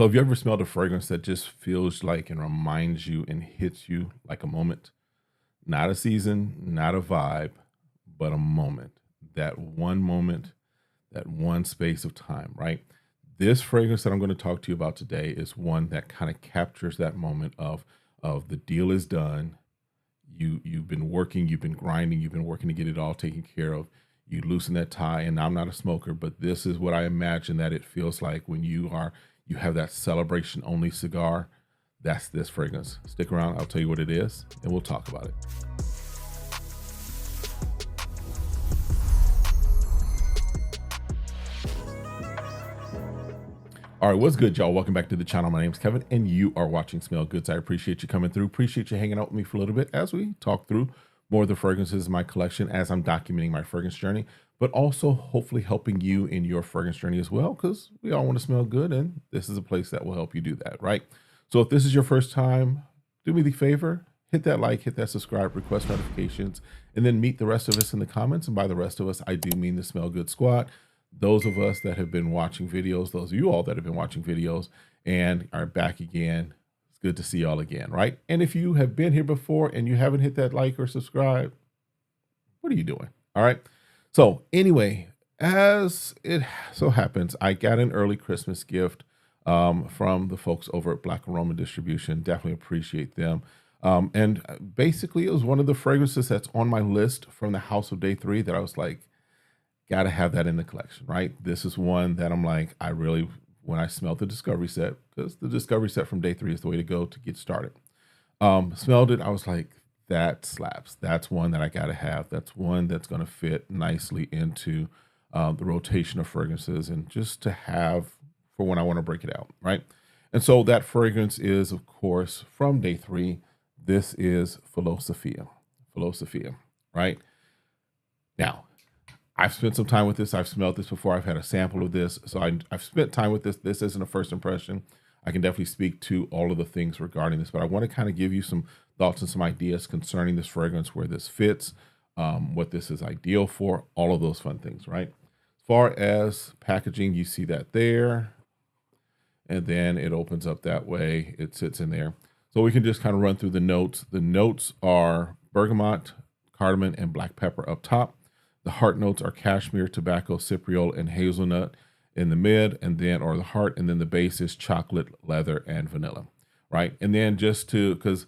So have you ever smelled a fragrance that just feels like and reminds you and hits you like a moment? Not a season, not a vibe, but a moment. Moment, that one space of time, right? This fragrance that I'm going to talk to you about today is one that kind of captures that moment of the deal is done. You've been working, you've been grinding, you've been working to get it all taken care of. You loosen that tie, and I'm not a smoker, but this is what I imagine that it feels like when you have that celebration only cigar. That's this fragrance. Stick around, I'll tell you what it is, and we'll talk about it. All right, what's good, y'all? Welcome back to the channel. My name's Kevin, and you are watching Smell Goods. I appreciate you coming through. Appreciate you hanging out with me for a little bit as we talk through more of the fragrances in my collection as I'm documenting my fragrance journey, but also hopefully helping you in your fragrance journey as well, because we all want to smell good, and this is a place that will help you do that, right? So if this is your first time, do me the favor, hit that like, hit that subscribe, request notifications, and then meet the rest of us in the comments. And by the rest of us, I do mean the Smell Good Squad. Those of us that have been watching videos, those of you all that have been watching videos and are back again, it's good to see y'all again, right? And if you have been here before and you haven't hit that like or subscribe, what are you doing? All right. So anyway, as it so happens, I got an early Christmas gift from the folks over at Black Aroma Distribution. Definitely appreciate them. And basically, it was one of the fragrances that's on my list from the House of Day 3 that I was like, got to have that in the collection, right? This is one that I'm like, when I smelled the Discovery set, because the Discovery set from Day 3 is the way to go to get started. Smelled it, I was like, that slaps. That's one that I got to have. That's one that's going to fit nicely into the rotation of fragrances and just to have for when I want to break it out, right? And so that fragrance is, of course, from Day 3. This is Filosofia. Filosofia, right? Now, I've spent some time with this. I've smelled this before. I've had a sample of this. So I've spent time with this. This isn't a first impression. I can definitely speak to all of the things regarding this, but I want to kind of give you some thoughts and some ideas concerning this fragrance, where this fits, what this is ideal for, all of those fun things, right? As far as packaging, you see that there, and then it opens up that way. It sits in there. So we can just kind of run through the notes. The notes are bergamot, cardamom, and black pepper up top. The heart notes are cashmere, tobacco, cypriol, and hazelnut in the mid, and then, or the heart, and then the base is chocolate, leather, and vanilla, right? And then because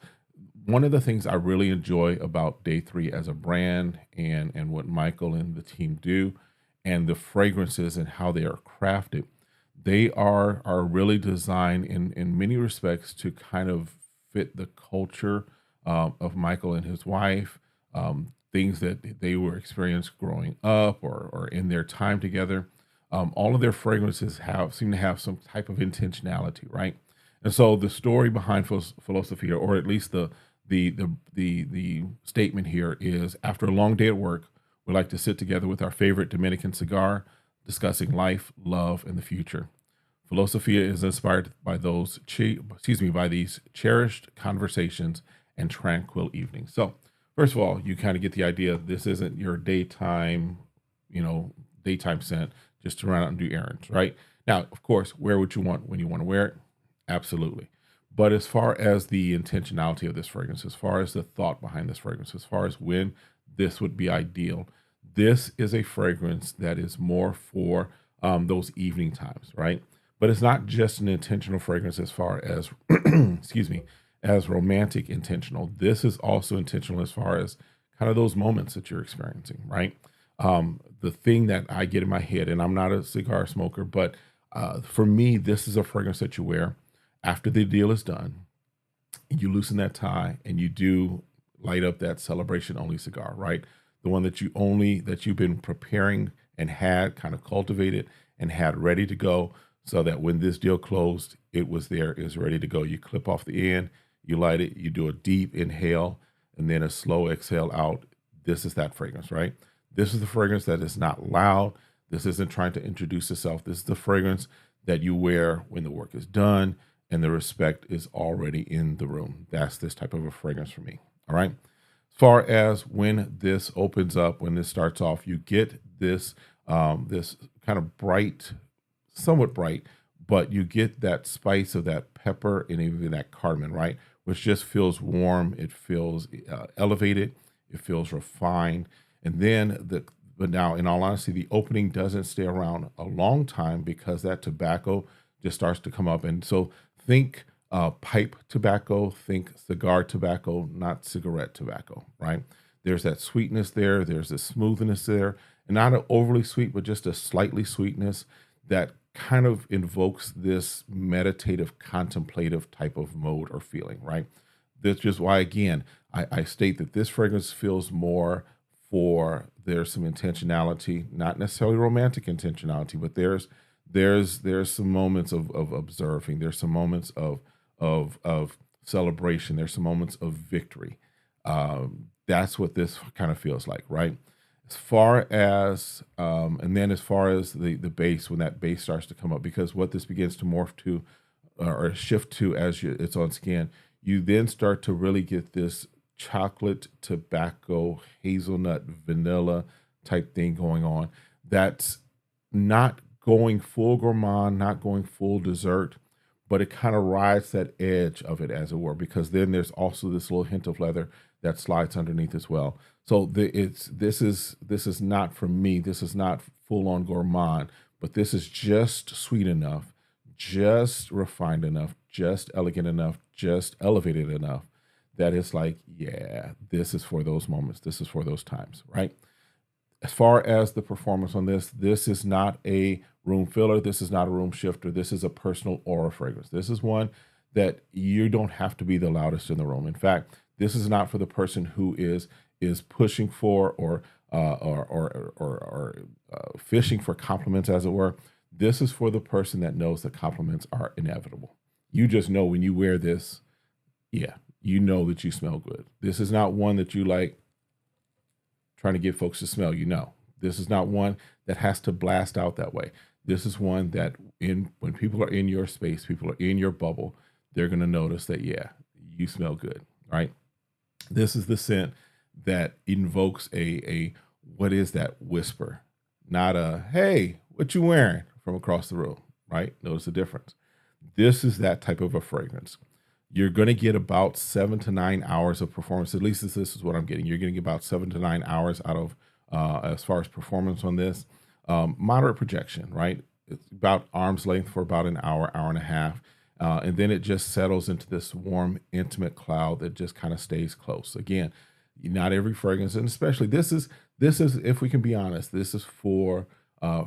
one of the things I really enjoy about Day 3 as a brand and what Michael and the team do, and the fragrances and how they are crafted, they are really designed in many respects to kind of fit the culture of Michael and his wife, things that they were experienced growing up or in their time together. All of their fragrances seem to have some type of intentionality, right? And so the story behind Filosofia, or at least the statement here, is after a long day at work, we like to sit together with our favorite Dominican cigar, discussing life, love, and the future. Filosofia is inspired by by these cherished conversations and tranquil evenings. So first of all, you kind of get the idea. This isn't your daytime scent just to run out and do errands, right? Now, of course, wear what you want when you want to wear it. Absolutely. But as far as the intentionality of this fragrance, as far as the thought behind this fragrance, as far as when this would be ideal, this is a fragrance that is more for those evening times, right? But it's not just an intentional fragrance as far as, excuse me, as romantic intentional. This is also intentional as far as kind of those moments that you're experiencing, right? The thing that I get in my head, and I'm not a cigar smoker, but for me, this is a fragrance that you wear after the deal is done. You loosen that tie and you do light up that celebration only cigar, right? The one that you've been preparing and had kind of cultivated and had ready to go, so that when this deal closed, it was ready to go. You clip off the end, you light it, you do a deep inhale, and then a slow exhale out. This is that fragrance, right? This is the fragrance that is not loud. This isn't trying to introduce itself. This is the fragrance that you wear when the work is done and the respect is already in the room. That's this type of a fragrance for me, all right? As far as when this opens up, when this starts off, you get this, this kind of bright, somewhat bright, but you get that spice of that pepper and even that cardamom, right? Which just feels warm. It feels elevated. It feels refined. And then but now, in all honesty, the opening doesn't stay around a long time because that tobacco just starts to come up. And so think pipe tobacco, think cigar tobacco, not cigarette tobacco, right? There's that sweetness there. There's a smoothness there, and not an overly sweet, but just a slightly sweetness that kind of invokes this meditative, contemplative type of mode or feeling, right? That's just why, again, I state that this fragrance feels more for there's some intentionality, not necessarily romantic intentionality, but there's some moments of observing. There's some moments of celebration. There's some moments of victory. That's what this kind of feels like, right? As far as and then as far as the bass, when that bass starts to come up, because what this begins to morph to or shift to as it's on skin, you then start to really get this chocolate, tobacco, hazelnut, vanilla type thing going on. That's not going full gourmand, not going full dessert, but it kind of rides that edge of it, as it were, because then there's also this little hint of leather that slides underneath as well. So this is not for me. This is not full on gourmand, but this is just sweet enough, just refined enough, just elegant enough, just elevated enough that it's like, yeah, this is for those moments. This is for those times, right? As far as the performance on this is not a room filler. This is not a room shifter. This is a personal aura fragrance. This is one that you don't have to be the loudest in the room. In fact, this is not for the person who is pushing for or fishing for compliments, as it were. This is for the person that knows that compliments are inevitable. You just know when you wear this, yeah, you know that you smell good. This is not one that you like trying to get folks to smell you. No, this is not one that has to blast out that way. This is one that when people are in your space, people are in your bubble, they're going to notice that, yeah, you smell good, right? This is the scent that invokes a what is that whisper, not a, hey, what you wearing from across the room, right? Notice the difference. This is that type of a fragrance. You're going to get about 7 to 9 hours of performance. At least this is what I'm getting. You're getting about 7 to 9 hours out of as far as performance on this. Moderate projection, right? It's about arm's length for about an hour, hour and a half. And then it just settles into this warm, intimate cloud that just kind of stays close. Again, not every fragrance, and especially this is, if we can be honest, this is for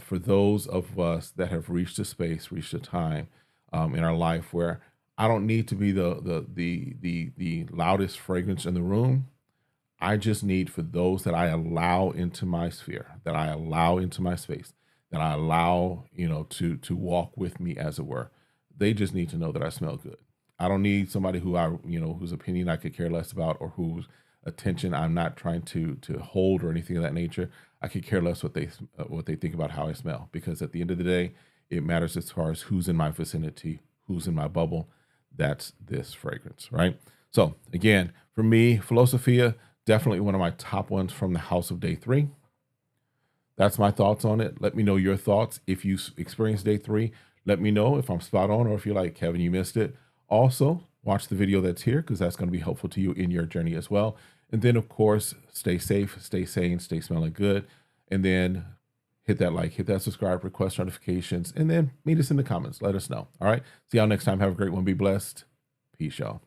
those of us that have reached a space, reached a time in our life where I don't need to be the loudest fragrance in the room. I just need for those that I allow into my sphere, that I allow into my space, that I allow, to walk with me, as it were. They just need to know that I smell good. I don't need somebody whose opinion I could care less about, or whose attention I'm not trying to hold, or anything of that nature. I could care less what they think about how I smell, because at the end of the day, it matters as far as who's in my vicinity, who's in my bubble. That's this fragrance, right? So again, for me, Filosofia, definitely one of my top ones from the house of day 3. That's my thoughts on it. Let me know your thoughts. If you experienced day 3, let me know if I'm spot on, or if you're like, Kevin, you missed it. Also, watch the video that's here, because that's going to be helpful to you in your journey as well. And then, of course, stay safe, stay sane, stay smelling good. And then hit that like, hit that subscribe, request notifications, and then meet us in the comments. Let us know. All right. See y'all next time. Have a great one. Be blessed. Peace, y'all.